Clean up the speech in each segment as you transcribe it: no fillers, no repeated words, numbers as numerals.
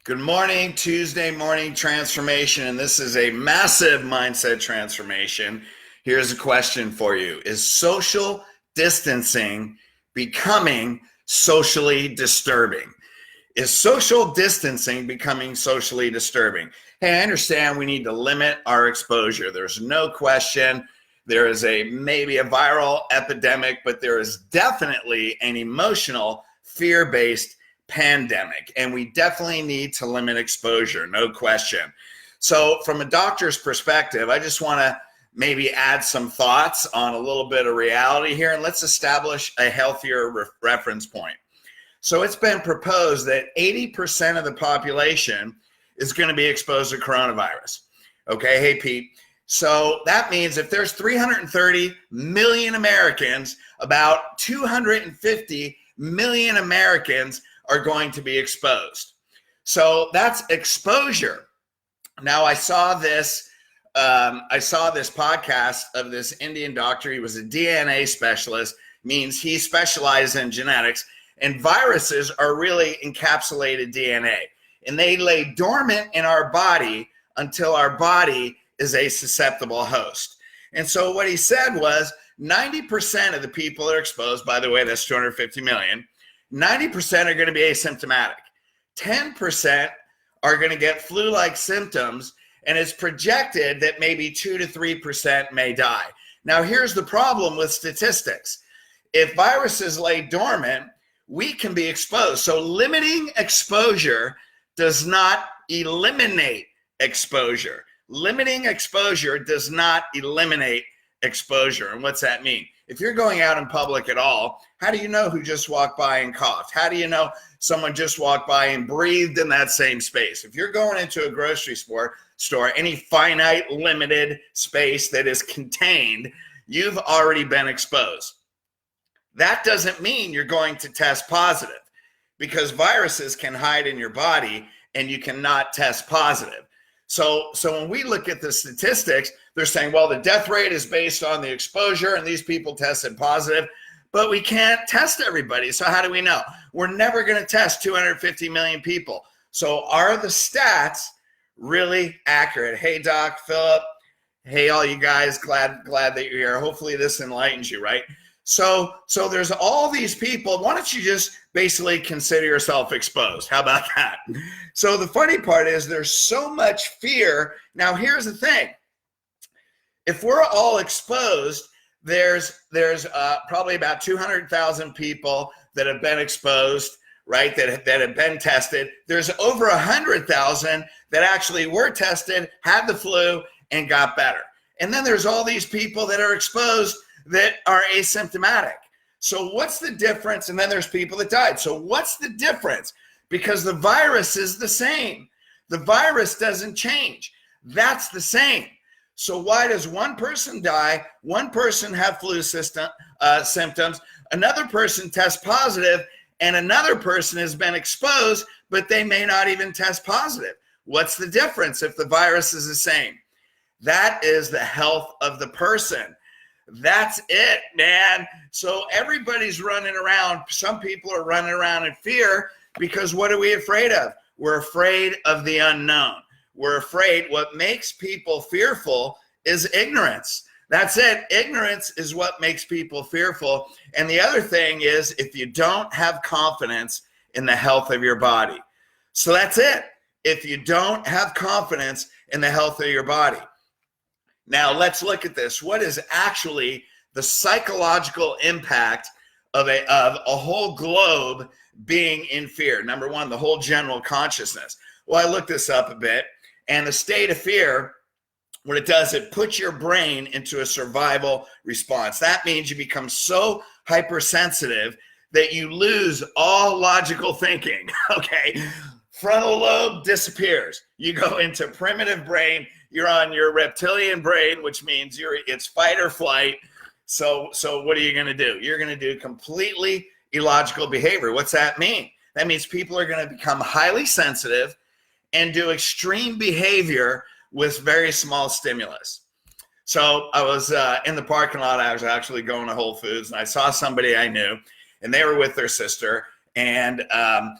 Good morning, Tuesday morning transformation, and this is a massive mindset transformation. Here's a question for you. Is social distancing becoming socially disturbing? Is social distancing becoming socially disturbing? Hey, I understand we need to limit our exposure. There's no question there is maybe a viral epidemic, but there is definitely an emotional, fear-based pandemic, and we definitely need to limit exposure, no question. So from a doctor's perspective, I just want to maybe add some thoughts on a little bit of reality here, and let's establish a healthier reference point. So it's been proposed that 80% of the population is going to be exposed to coronavirus. Okay, hey Pete. So that means if there's 330 million Americans, about 250 million Americans are going to be exposed. So that's exposure. Now I saw this podcast of this Indian doctor. He was a DNA specialist, means he specialized in genetics, and viruses are really encapsulated DNA, and they lay dormant in our body until our body is a susceptible host. And so what he said was 90% of the people that are exposed, by the way, that's 250 million, 90% are going to be asymptomatic. 10% are going to get flu-like symptoms, and it's projected that maybe 2 to 3% may die. Now, here's the problem with statistics. If viruses lay dormant, we can be exposed. So limiting exposure does not eliminate exposure. Limiting exposure does not eliminate exposure. And what's that mean? If you're going out in public at all, how do you know who just walked by and coughed? How do you know someone just walked by and breathed in that same space? If you're going into a grocery store, any finite, limited space that is contained, you've already been exposed. That doesn't mean you're going to test positive, because viruses can hide in your body and you cannot test positive. So when we look at the statistics, they're saying, well, the death rate is based on the exposure and these people tested positive, but we can't test everybody. So how do we know? We're never going to test 250 million people. So are the stats really accurate? Hey, Doc, Philip. Hey, all you guys, glad that you're here. Hopefully this enlightens you, right? So there's all these people. Why don't you just basically consider yourself exposed? How about that? So the funny part is there's so much fear. Now, here's the thing. If we're all exposed, there's probably about 200,000 people that have been exposed, right, that have been tested. There's over 100,000 that actually were tested, had the flu, and got better. And then there's all these people that are exposed that are asymptomatic. So what's the difference? And then there's people that died. So what's the difference? Because the virus is the same. The virus doesn't change. That's the same. So why does one person die, one person have flu symptoms, another person test positive, and another person has been exposed, but they may not even test positive? What's the difference if the virus is the same? That is the health of the person. That's it, man. So everybody's running around. Some people are running around in fear because what are we afraid of? We're afraid of the unknown. We're afraid. What makes people fearful is ignorance. That's it. Ignorance is what makes people fearful. And the other thing is if you don't have confidence in the health of your body. So that's it. If you don't have confidence in the health of your body. Now, let's look at this. What is actually the psychological impact of a whole globe being in fear? Number one, the whole general consciousness. Well, I looked this up a bit, and the state of fear, what it does, it puts your brain into a survival response. That means you become so hypersensitive that you lose all logical thinking, okay? Frontal lobe disappears. You go into primitive brain. You're on your reptilian brain, which means it's fight or flight. So what are you going to do? You're going to do completely illogical behavior. What's that mean? That means people are going to become highly sensitive and do extreme behavior with very small stimulus. So I was in the parking lot. I was actually going to Whole Foods, and I saw somebody I knew, and they were with their sister. And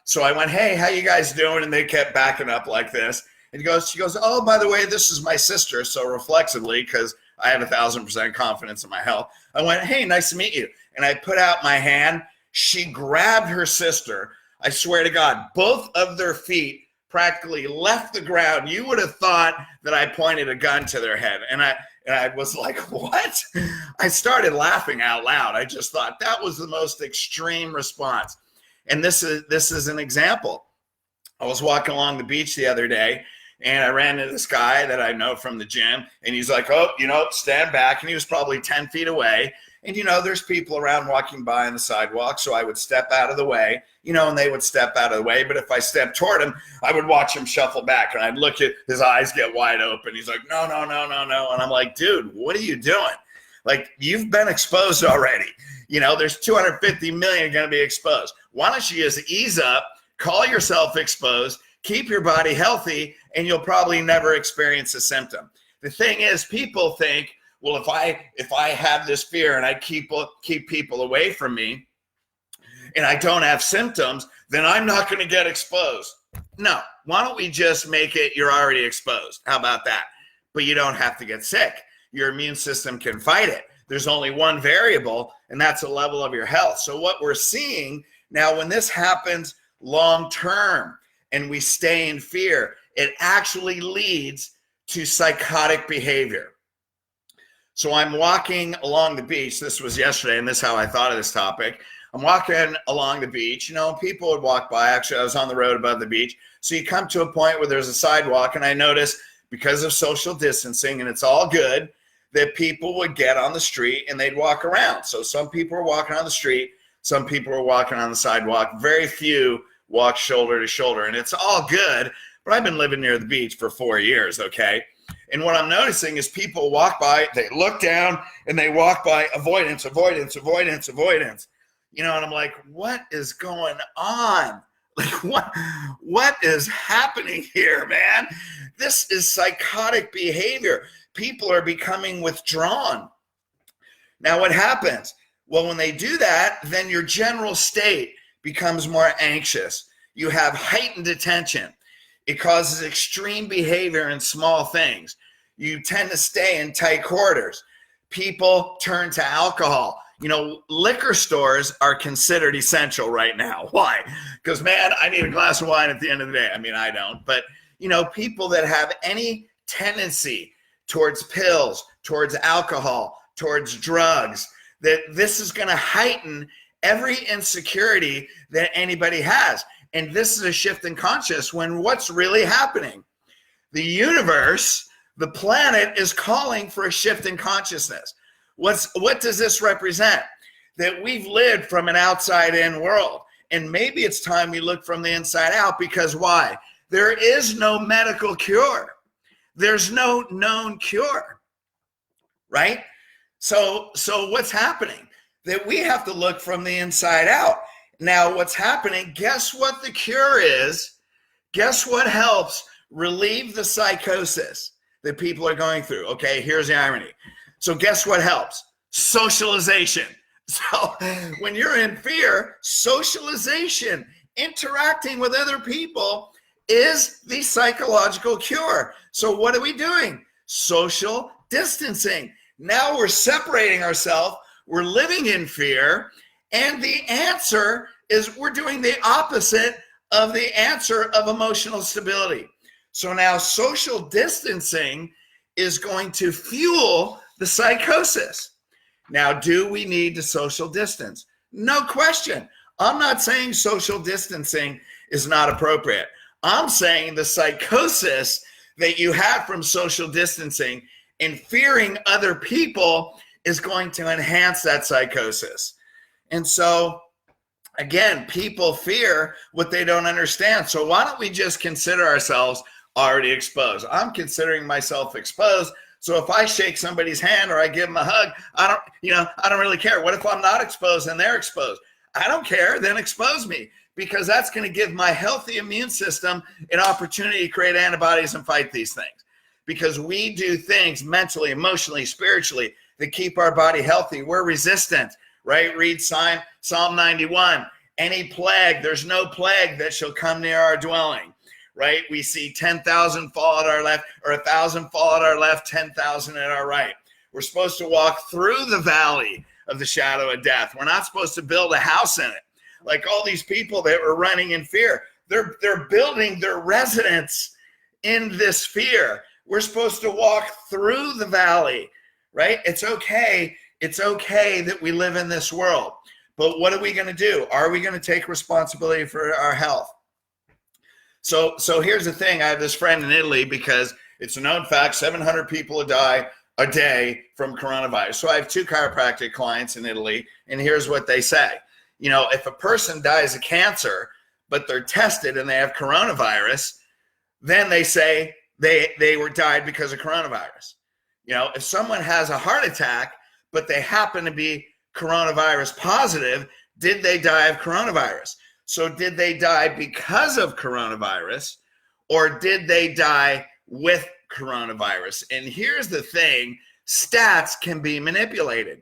so I went, hey, how you guys doing? And they kept backing up like this. And she goes, oh, by the way, this is my sister. So reflexively, because I have 1,000% confidence in my health, I went, hey, nice to meet you. And I put out my hand. She grabbed her sister. I swear to God, both of their feet practically left the ground. You would have thought that I pointed a gun to their head. And I was like, what? I started laughing out loud. I just thought that was the most extreme response. And this is an example. I was walking along the beach the other day, and I ran into this guy that I know from the gym, and he's like, oh, stand back. And he was probably 10 feet away. And, there's people around walking by on the sidewalk. So I would step out of the way, and they would step out of the way. But if I stepped toward him, I would watch him shuffle back, and I'd look at his eyes get wide open. He's like, no. And I'm like, dude, what are you doing? Like, you've been exposed already. There's 250 million going to be exposed. Why don't you just ease up, call yourself exposed, keep your body healthy, and you'll probably never experience a symptom. The thing is, people think, well, if I have this fear and I keep people away from me and I don't have symptoms, then I'm not going to get exposed. No, why don't we just make it you're already exposed? How about that? But you don't have to get sick. Your immune system can fight it. There's only one variable, and that's the level of your health. So what we're seeing now, when this happens long term and we stay in fear, it actually leads to psychotic behavior. So I'm walking along the beach. This was yesterday, and this is how I thought of this topic. I'm walking along the beach. People would walk by. Actually, I was on the road above the beach. So you come to a point where there's a sidewalk, and I noticed because of social distancing, and it's all good, that people would get on the street and they'd walk around. So some people were walking on the street. Some people were walking on the sidewalk. Very few walk shoulder to shoulder, and it's all good. But I've been living near the beach for 4 years, okay? And what I'm noticing is people walk by, they look down, and they walk by, avoidance. And I'm like, what is going on? Like, what is happening here, man? This is psychotic behavior. People are becoming withdrawn. Now, what happens? Well, when they do that, then your general state becomes more anxious. You have heightened attention. It causes extreme behavior in small things. You tend to stay in tight quarters. People turn to alcohol. Liquor stores are considered essential right now. Why? Because, man, I need a glass of wine at the end of the day. I mean, I don't. But, people that have any tendency towards pills, towards alcohol, towards drugs, that this is going to heighten every insecurity that anybody has. And this is a shift in consciousness when what's really happening? The universe, the planet is calling for a shift in consciousness. What does this represent? That we've lived from an outside-in world. And maybe it's time we look from the inside out, because why? There is no medical cure. There's no known cure, right? So what's happening? That we have to look from the inside out. Now, what's happening, guess what the cure is? Guess what helps relieve the psychosis that people are going through? Okay, here's the irony. So guess what helps? Socialization. So when you're in fear, socialization, interacting with other people is the psychological cure. So what are we doing? Social distancing. Now we're separating ourselves. We're living in fear. And the answer is we're doing the opposite of the answer of emotional stability. So now social distancing is going to fuel the psychosis. Now, do we need to social distance? No question. I'm not saying social distancing is not appropriate. I'm saying the psychosis that you have from social distancing and fearing other people is going to enhance that psychosis. And so, again, people fear what they don't understand. So why don't we just consider ourselves already exposed? I'm considering myself exposed. So if I shake somebody's hand or I give them a hug, I don't really care. What if I'm not exposed and they're exposed? I don't care. Then expose me, because that's going to give my healthy immune system an opportunity to create antibodies and fight these things. Because we do things mentally, emotionally, spiritually that keep our body healthy. We're resistant. Right? Read Psalm 91. any plague, there's no plague that shall come near our dwelling, right? We see 10,000 fall at our left, or 1,000 fall at our left, 10,000 at our right. We're supposed to walk through the valley of the shadow of death. We're not supposed to build a house in it. Like all these people that were running in fear, they're building their residence in this fear. We're supposed to walk through the valley, right? It's okay. It's okay that we live in this world. But what are we going to do? Are we going to take responsibility for our health? So here's the thing. I have this friend in Italy, because it's a known fact, 700 people die a day from coronavirus. So I have 2 chiropractic clients in Italy, and here's what they say. You know, if a person dies of cancer, but they're tested and they have coronavirus, then they say they were died because of coronavirus. You know, if someone has a heart attack, but they happen to be coronavirus positive, did they die of coronavirus? So did they die because of coronavirus, or did they die with coronavirus? And here's the thing, stats can be manipulated.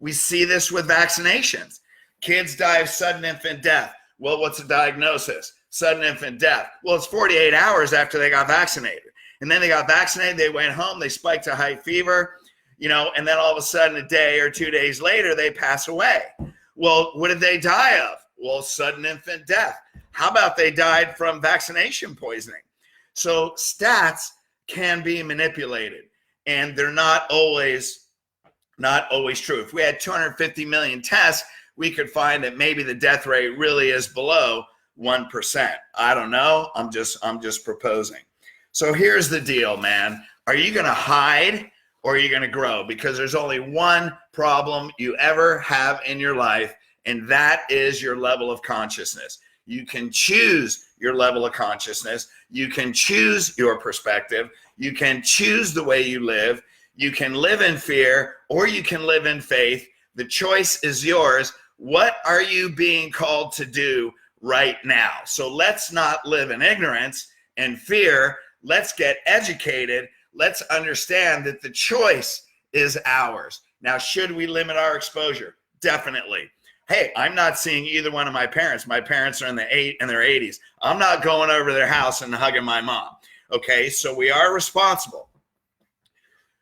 We see this with vaccinations. Kids die of sudden infant death. Well, what's the diagnosis? Sudden infant death. Well, it's 48 hours after they got vaccinated. And then they got vaccinated, they went home, they spiked a high fever, you know, and then all of a sudden a day or 2 days later, they pass away. Well, what did they die of? Well, sudden infant death. How about they died from vaccination poisoning? So stats can be manipulated, and they're not always true. If we had 250 million tests, we could find that maybe the death rate really is below 1%. I don't know. I'm just proposing. So here's the deal, man. Are you going to hide, or are you going to grow? Because there's only one problem you ever have in your life, and that is your level of consciousness. You can choose your level of consciousness. You can choose your perspective. You can choose the way you live. You can live in fear, or you can live in faith. The choice is yours. What are you being called to do right now? So let's not live in ignorance and fear. Let's get educated. Let's understand that the choice is ours. Now, should we limit our exposure? Definitely. Hey, I'm not seeing either one of my parents. My parents are in their 80s. I'm not going over to their house and hugging my mom. Okay, so we are responsible.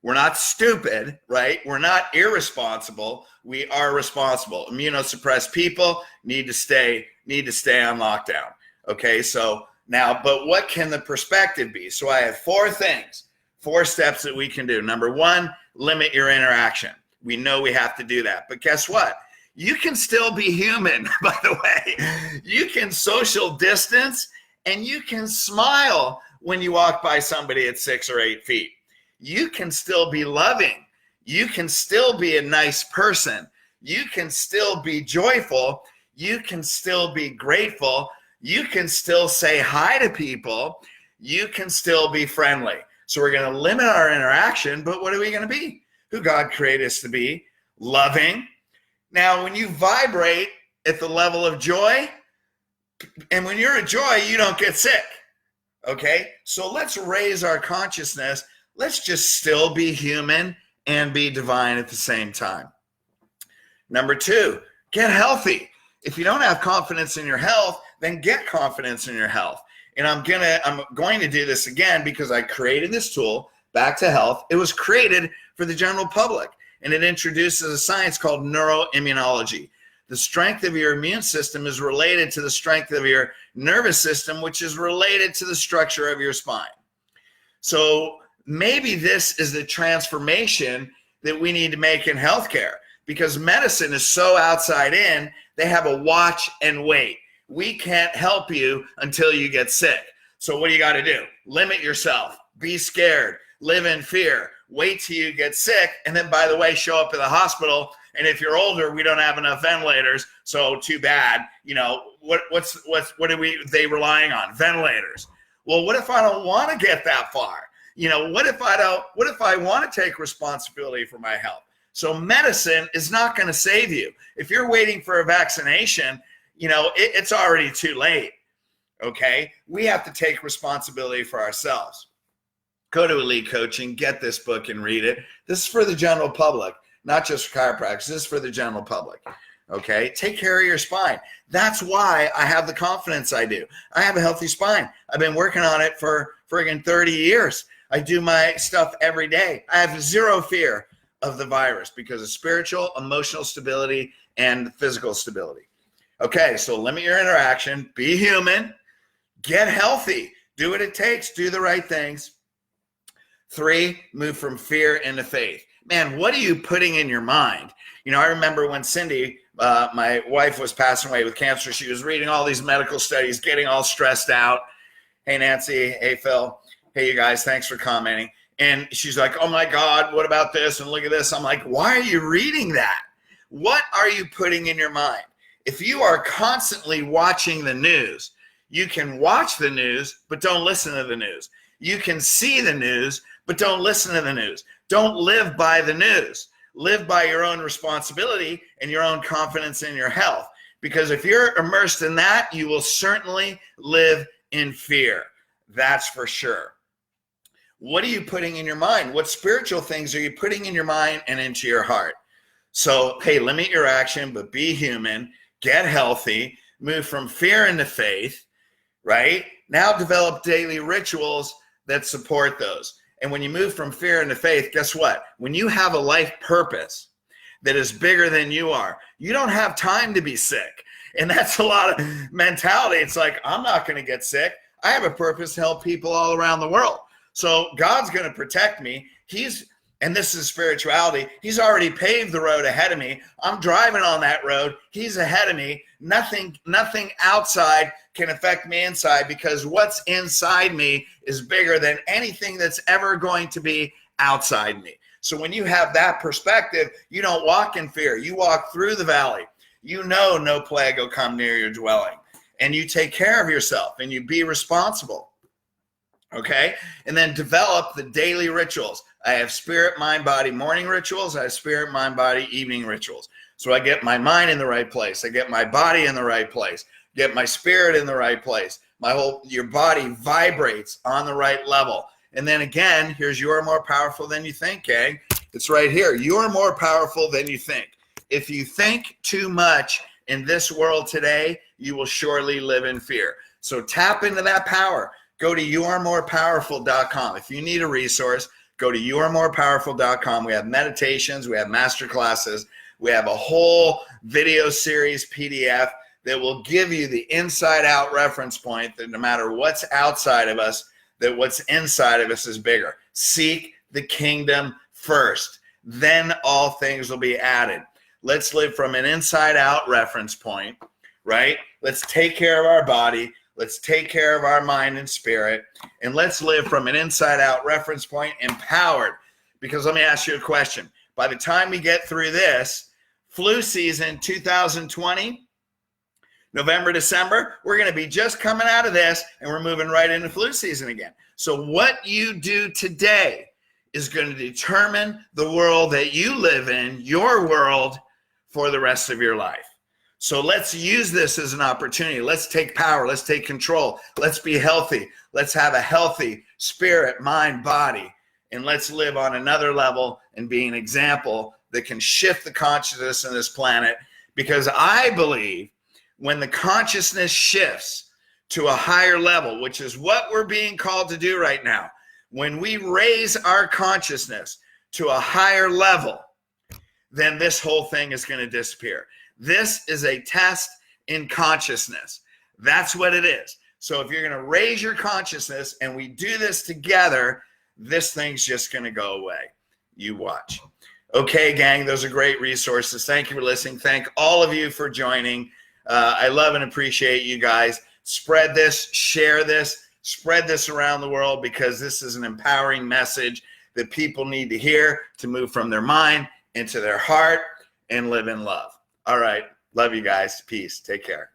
We're not stupid, right? We're not irresponsible. We are responsible. Immunosuppressed people need to stay on lockdown. Okay, so now, but what can the perspective be? So I have 4 things, 4 steps that we can do. Number 1, limit your interaction. We know we have to do that. But guess what? You can still be human, by the way. You can social distance, and you can smile when you walk by somebody at 6 or 8 feet. You can still be loving. You can still be a nice person. You can still be joyful. You can still be grateful. You can still say hi to people. You can still be friendly. So we're going to limit our interaction, but what are we going to be? Who God created us to be, loving. Now, when you vibrate at the level of joy, and when you're a joy, you don't get sick. Okay? So let's raise our consciousness. Let's just still be human and be divine at the same time. Number 2, get healthy. If you don't have confidence in your health, then get confidence in your health. And I'm going to do this again because I created this tool, Back to Health. It was created for the general public, and it introduces a science called neuroimmunology. The strength of your immune system is related to the strength of your nervous system, which is related to the structure of your spine. So maybe this is the transformation that we need to make in healthcare, because medicine is so outside in, they have a watch and wait. We can't help you until you get sick. So what do you got to do? Limit yourself. Be scared. Live in fear. Wait till you get sick. And then, by the way, show up at the hospital. And if you're older, we don't have enough ventilators. So too bad. You know, what are they relying on? Ventilators. Well, what if I don't want to get that far? You know, what if I want to take responsibility for my health? So medicine is not going to save you. If you're waiting for a vaccination, you know, it's already too late. Okay? We have to take responsibility for ourselves. Go to Elite Coaching, get this book and read it. This is for the general public, not just for chiropractors. This is for the general public. Okay, take care of your spine. That's why I have the confidence I do. I have a healthy spine. I've been working on it for friggin' 30 years. I do my stuff every day. I have zero fear of the virus because of spiritual, emotional stability, and physical stability. Okay, so limit your interaction, be human, get healthy, do what it takes, do the right things. 3, move from fear into faith. Man, what are you putting in your mind? You know, I remember when Cindy, my wife, was passing away with cancer, she was reading all these medical studies, getting all stressed out. Hey, Nancy. Hey, Phil. Hey, you guys, thanks for commenting. And she's like, oh my God, what about this? And look at this. I'm like, why are you reading that? What are you putting in your mind? If you are constantly watching the news, you can watch the news, but don't listen to the news. You can see the news, but don't listen to the news. Don't live by the news. Live by your own responsibility and your own confidence in your health. Because if you're immersed in that, you will certainly live in fear. That's for sure. What are you putting in your mind? What spiritual things are you putting in your mind and into your heart? So, hey, limit your action, but be human, get healthy, move from fear into faith, right? Now develop daily rituals that support those. And when you move from fear into faith, guess what? When you have a life purpose that is bigger than you are, you don't have time to be sick. And that's a lot of mentality. It's like, I'm not going to get sick. I have a purpose to help people all around the world. So God's going to protect me. And this is spirituality. He's already paved the road ahead of me. I'm driving on that road. He's ahead of me. Nothing outside can affect me inside, because what's inside me is bigger than anything that's ever going to be outside me. So when you have that perspective, you don't walk in fear. You walk through the valley. You know no plague will come near your dwelling. And you take care of yourself and you be responsible. Okay? And then develop the daily rituals. I have spirit, mind, body, morning rituals. I have spirit, mind, body, evening rituals. So I get my mind in the right place. I get my body in the right place. Get my spirit in the right place. Your body vibrates on the right level. And then again, here's you are more powerful than you think, gang. It's right here. You are more powerful than you think. If you think too much in this world today, you will surely live in fear. So tap into that power. Go to youaremorepowerful.com. If you need a resource, go to youaremorepowerful.com. We have meditations, we have master classes, we have a whole video series PDF that will give you the inside out reference point that no matter what's outside of us, that what's inside of us is bigger. Seek the kingdom first, then all things will be added. Let's live from an inside out reference point, right? Let's take care of our body. Let's take care of our mind and spirit, and let's live from an inside out reference point, empowered. Because let me ask you a question. By the time we get through this flu season 2020, November, December, we're going to be just coming out of this and we're moving right into flu season again. So what you do today is going to determine the world that you live in, your world, for the rest of your life. So let's use this as an opportunity. Let's take power. Let's take control. Let's be healthy. Let's have a healthy spirit, mind, body. And let's live on another level and be an example that can shift the consciousness on this planet. Because I believe when the consciousness shifts to a higher level, which is what we're being called to do right now, when we raise our consciousness to a higher level, then this whole thing is going to disappear. This is a test in consciousness. That's what it is. So if you're going to raise your consciousness and we do this together, this thing's just going to go away. You watch. Okay, gang, those are great resources. Thank you for listening. Thank all of you for joining. I love and appreciate you guys. Spread this, share this, spread this around the world, because this is an empowering message that people need to hear to move from their mind into their heart and live in love. All right. Love you guys. Peace. Take care.